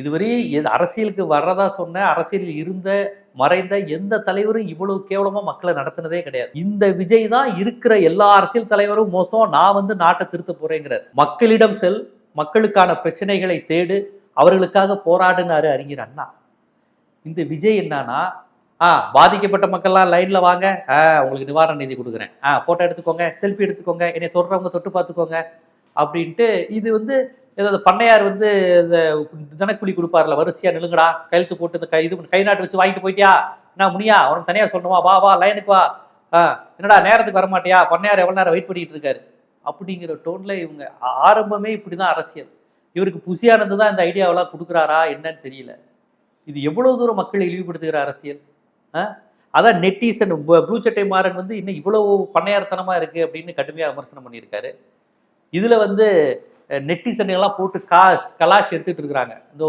இதுவரை அரசியலுக்கு வர்றதா சொன்ன, அரசியலில் இருந்த மறைந்த எந்த தலைவரும் இவ்வளவு கேவலமா மக்களை நடத்தினதே கிடையாது. இந்த விஜய் தான் இருக்கிற எல்லா அரசியல் தலைவரும் மோசம், நான் வந்து நாட்டை திருத்த போறேங்கிறார். மக்களிடம் செல், மக்களுக்கான பிரச்சனைகளை தேடு, அவர்களுக்காக போராடுனாரு அறிஞர் அண்ணா. இந்த விஜய் என்னன்னா, பாதிக்கப்பட்ட மக்கள்லாம் லைன்ல வாங்க, உங்களுக்கு நிவாரண நிதி கொடுக்குறேன், போட்டோ எடுத்துக்கோங்க, செல்ஃபி எடுத்துக்கோங்க, என்னை தொடுறவங்க தொட்டு பார்த்துக்கோங்க அப்படின்ட்டு. இது வந்து ஏதாவது பண்ணையார் வந்து இந்த தினக்கூலி கொடுப்பார்ல, வரிசையா நிலுங்கடா, கையெழுத்து போட்டு இந்த கை நாட்டு வச்சு வாங்கிட்டு போயிட்டியா, நான் முனியா அவனுக்கு தனியா சொல்லணுமா, வா வா லைனுக்கு வா, என்னடா நேரத்துக்கு வரமாட்டியா, பண்ணையார் எவ்வளவு நேரம் வெயிட் பண்ணிட்டு இருக்காரு அப்படிங்கிற டோன்ல இவங்க ஆரம்பமே இப்படிதான் அரசியல். இவருக்கு புசியானது தான் இந்த ஐடியாவெல்லாம் கொடுக்குறாரா என்னன்னு தெரியல. இது எவ்வளவு தூரம் மக்களை இழிவுபடுத்துகிற அரசியல். அதான் நெட்டிசன் ப்ளூ சட்டை மாறன் வந்து இன்னும் இவ்வளவு பண்ணையார்த்தனமா இருக்கு அப்படின்னு கடுமையா விமர்சனம் பண்ணியிருக்காரு. இதுல வந்து நெட்டிசன்கள்லாம் போட்டு கலாச்சி எடுத்துட்டு இருக்கிறாங்க. இந்த